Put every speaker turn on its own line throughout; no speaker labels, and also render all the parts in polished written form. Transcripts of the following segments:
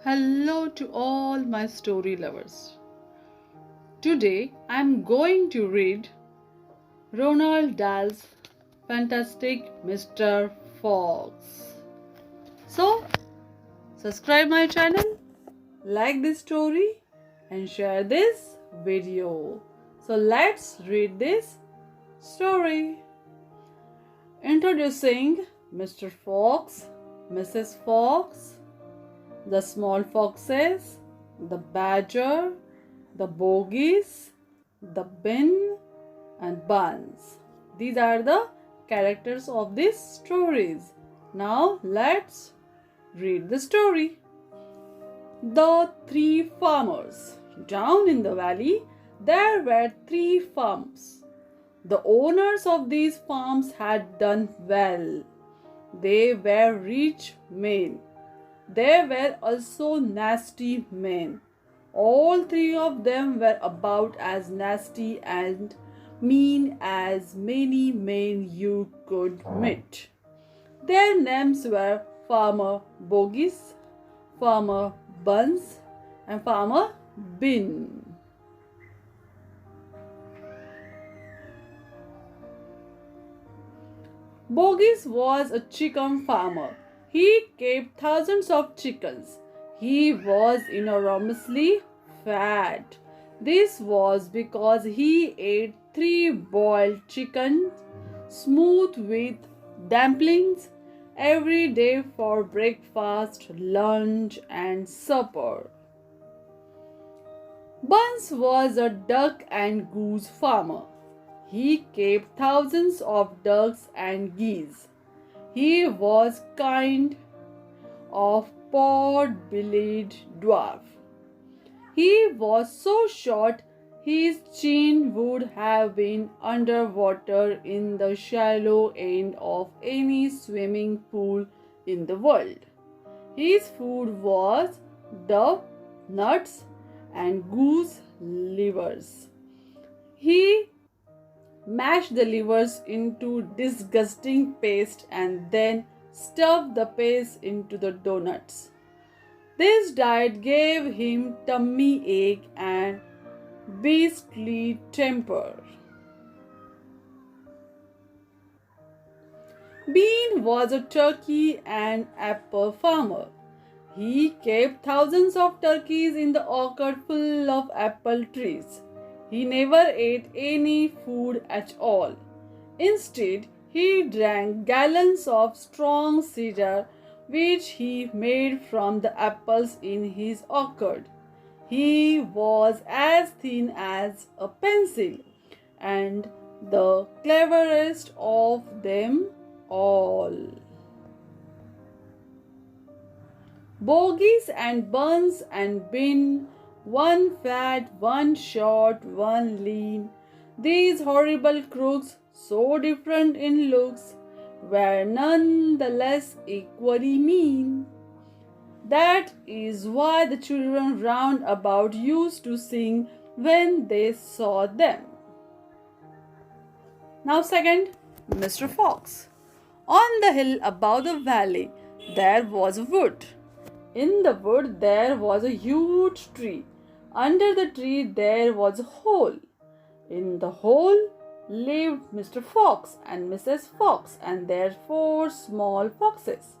Hello to all my story lovers. Today I'm going to read Ronald Dahl's fantastic Mr. Fox. So, subscribe my channel, like this story and share this video. So let's read this story. Introducing Mr. Fox, Mrs. Fox, the small foxes, the badger, the bogies, the bin, and buns. These are the characters of these stories. Now let's read the story. The three farmers. Down in the valley, there were three farms. The owners of these farms had done well. They were rich men. There were also nasty men. All three of them were about as nasty and mean as many men you could meet. Their names were Farmer Bogies, Farmer Buns, and Farmer Bin. Bogies was a chicken farmer. He kept thousands of chickens. He was enormously fat. This was because he ate 3 boiled chickens, smooth with dumplings, every day for breakfast, lunch, and supper. Buns was a duck and goose farmer. He kept thousands of ducks and geese. He was kind of pot-bellied dwarf. He was so short his chin would have been underwater in the shallow end of any swimming pool in the world. His food was dove, nuts, and goose livers. He mashed the livers into disgusting paste and then stuffed the paste into the donuts. This diet gave him tummy ache and beastly temper. Bean was a turkey and apple farmer. He kept thousands of turkeys in the orchard full of apple trees. He never ate any food at all. Instead, he drank gallons of strong cider which he made from the apples in his orchard. He was as thin as a pencil and the cleverest of them all. Bogies and buns and bin, one fat, one short, one lean. These horrible crooks, so different in looks, were none the less equally mean. That is why the children round about used to sing when they saw them. Now second, Mr. Fox. On the hill above the valley there was a wood. In the wood there was a huge tree. Under the tree there was a hole. In the hole lived Mr. Fox and Mrs. Fox and their 4 small foxes.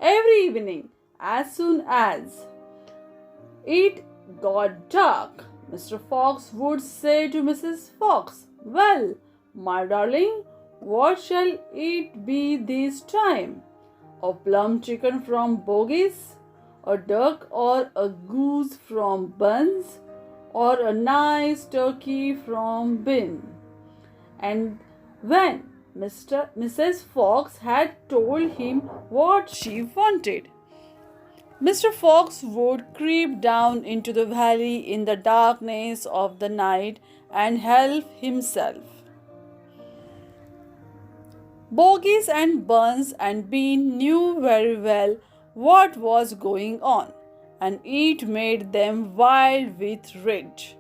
Every evening, as soon as it got dark, Mr. Fox would say to Mrs. Fox, "Well, my darling, what shall it be this time? A plum chicken from Bogies? A duck or a goose from Buns, or a nice turkey from Bin?" And when Mrs. Fox had told him what she wanted, Mr. Fox would creep down into the valley in the darkness of the night and help himself. Bogies and Buns and Bean knew very well what was going on, and it made them wild with rage.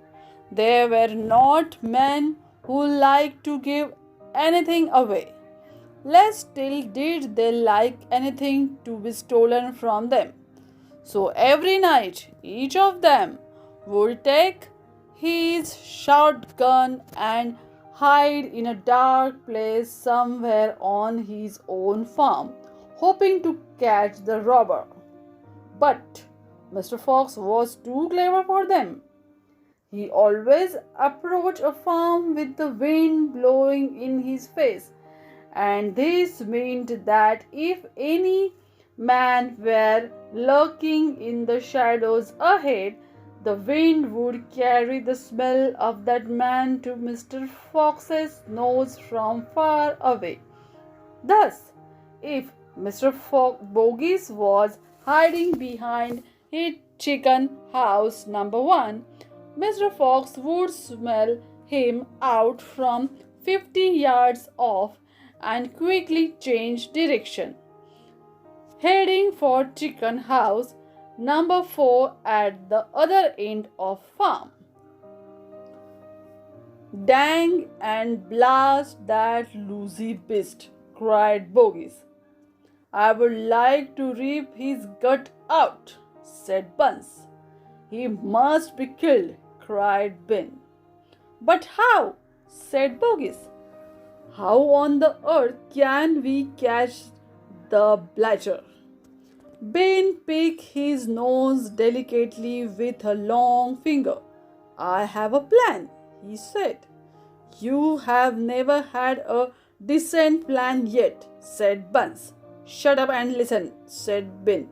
They were not men who liked to give anything away. Less still did they like anything to be stolen from them. So every night, each of them would take his shotgun and hide in a dark place somewhere on his own farm, hoping to catch the robber. But Mr. Fox was too clever for them. He always approached a farm with the wind blowing in his face, and this meant that if any man were lurking in the shadows ahead, the wind would carry the smell of that man to Mr. Fox's nose from far away. Thus, if Mr. Bogies was hiding behind his chicken house number 1, Mr. Fox would smell him out from 50 yards off and quickly change direction, heading for chicken house number 4 at the other end of farm. "Dang and blast that loosey beast," cried Bogies. "I would like to rip his gut out," said Buns. "He must be killed," cried Ben. "But how?" said Bogies. "How on the earth can we catch the bladger?" Ben picked his nose delicately with a long finger. "I have a plan," he said. "You have never had a decent plan yet," said Buns. "Shut up and listen," said Ben.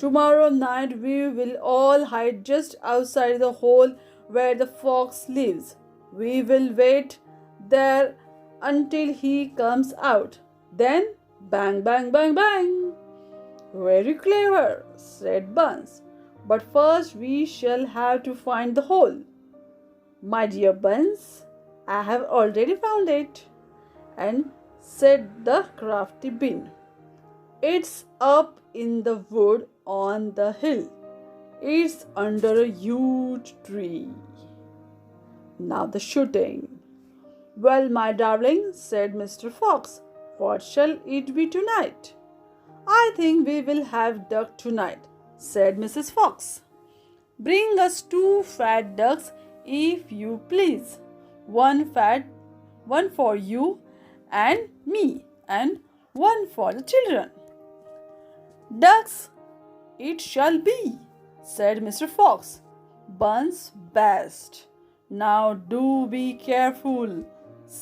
"Tomorrow night we will all hide just outside the hole where the fox lives. We will wait there until he comes out. Then bang, bang, bang, bang." "Very clever," said Buns. "But first we shall have to find the hole." "My dear Buns, I have already found it," and said the crafty Bean. "It's up in the wood on the hill. It's under a huge tree. Now the shooting." "Well, my darling," said Mr. Fox, "what shall it be tonight?" "I think we will have duck tonight," said Mrs. Fox. "Bring us 2 fat ducks, if you please. One for you and me, and one for the children." "Ducks it shall be," said Mr. Fox. Buns best. "Now do be careful,"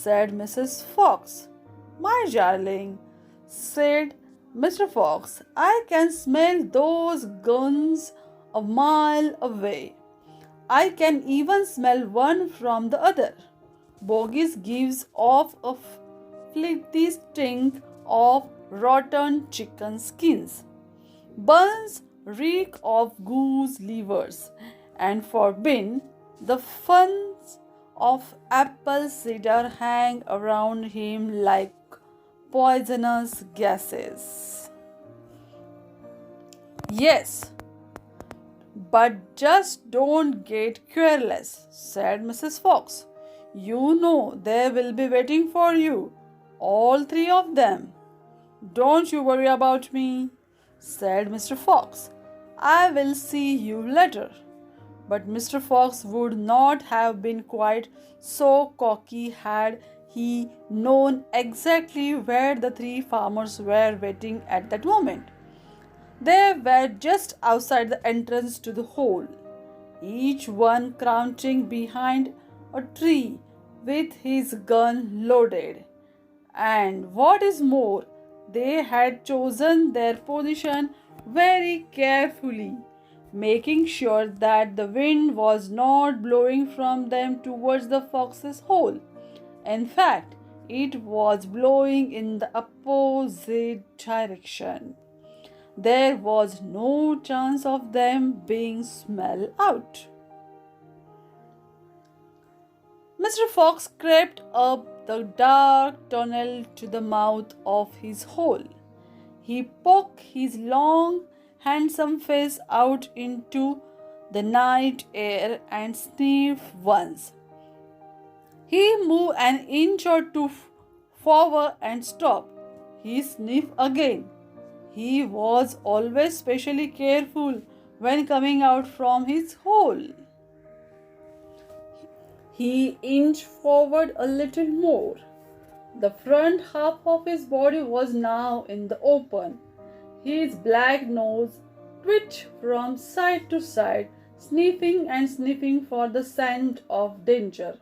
said Mrs. Fox. "My darling," said Mr. Fox, "I can smell those guns a mile away. I can even smell one from the other. Bogies gives off a flinty stink of rotten chicken skins. Buns reek of goose livers, and for Ben, the funs of apple cider hang around him like poisonous gases." "Yes, but just don't get careless," said Mrs. Fox. "You know they will be waiting for you, all 3 of them." "Don't you worry about me," said Mr. Fox. "I will see you later." But Mr. Fox would not have been quite so cocky had he known exactly where the 3 farmers were waiting at that moment. They were just outside the entrance to the hole, each one crouching behind a tree with his gun loaded. And what is more, they had chosen their position very carefully, making sure that the wind was not blowing from them towards the fox's hole. In fact, it was blowing in the opposite direction. There was no chance of them being smelled out. Mr. Fox crept up the dark tunnel to the mouth of his hole. He poked his long, handsome face out into the night air and sniffed once. He moved an inch or 2 forward and stopped. He sniffed again. He was always specially careful when coming out from his hole. He inched forward a little more. The front half of his body was now in the open. His black nose twitched from side to side, sniffing and sniffing for the scent of danger.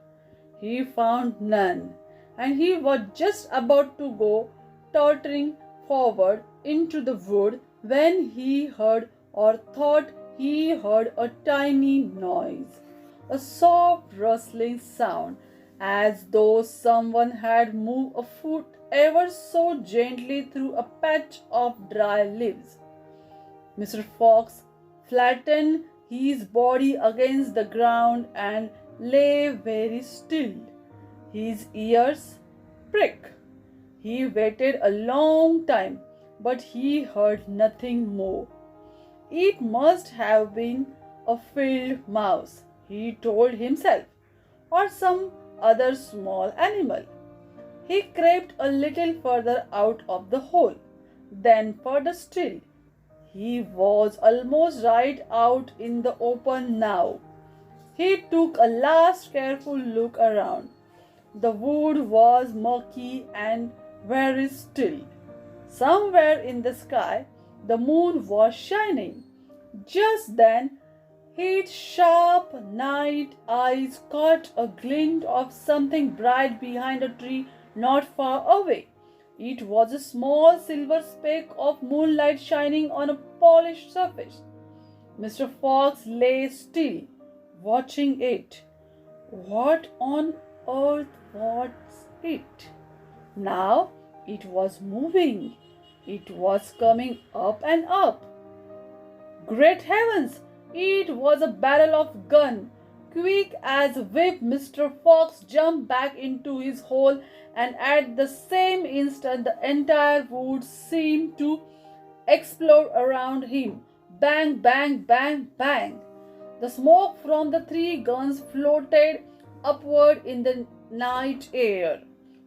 He found none, and he was just about to go tottering forward into the wood when he heard or thought he heard a tiny noise, a soft rustling sound, as though someone had moved a foot ever so gently through a patch of dry leaves. Mr. Fox flattened his body against the ground and lay very still. His ears pricked. He waited a long time, but he heard nothing more. It must have been a field mouse, he told himself, or some other small animal. He crept a little further out of the hole, then further still. He was almost right out in the open now. He took a last careful look around. The wood was murky and very still. Somewhere in the sky, the moon was shining. Just then, his sharp night eyes caught a glint of something bright behind a tree not far away. It was a small silver speck of moonlight shining on a polished surface. Mr. Fox lay still, watching it. What on earth was it? Now it was moving. It was coming up and up. Great heavens! It was a barrel of gun. Quick as a whip, Mr. Fox jumped back into his hole, and at the same instant the entire wood seemed to explode around him. Bang, bang, bang, bang. The smoke from the three guns floated upward in the night air.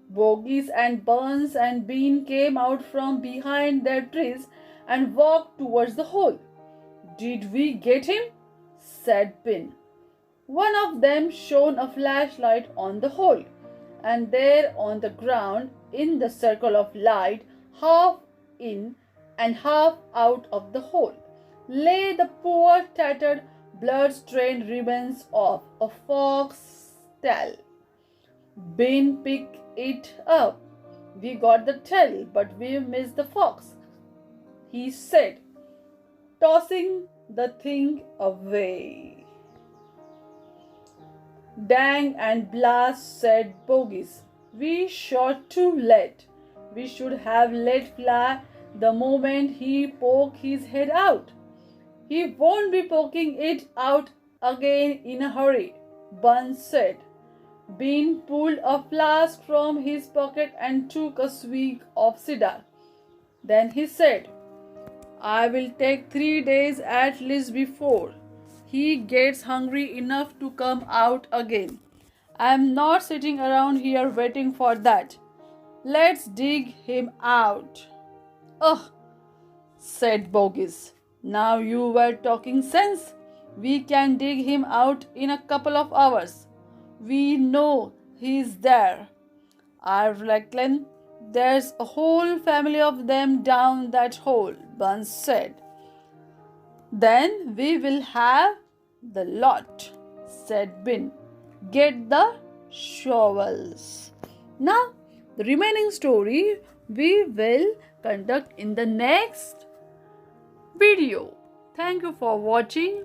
Bogies and Burns and Bean came out from behind their trees and walked towards the hole. "Did we get him?" said Bean. One of them shone a flashlight on the hole, and there on the ground, in the circle of light, half in and half out of the hole, lay the poor tattered, blood-stained remains of a fox's tail. Bean picked it up. "We got the tail, but we missed the fox," he said, tossing the thing away. "Dang and blast," said Bogies. "We shot too late. We should have let fly the moment he poked his head out." "He won't be poking it out again in a hurry," Buns said. Bean pulled a flask from his pocket and took a swig of cider. Then he said, "I will take 3 days at least before he gets hungry enough to come out again. I am not sitting around here waiting for that. Let's dig him out." "Ugh," said Bogies. "Now you were talking sense. We can dig him out in a couple of hours. We know he's there. I reckon there's a whole family of them down that hole," Buns said. "Then we will have the lot," said Bin. "Get the shovels." Now, the remaining story we will conduct in the next video. Thank you for watching,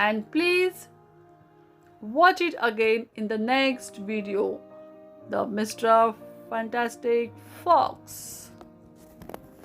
and please watch it again in the next video, the Mr. Fantastic Fox.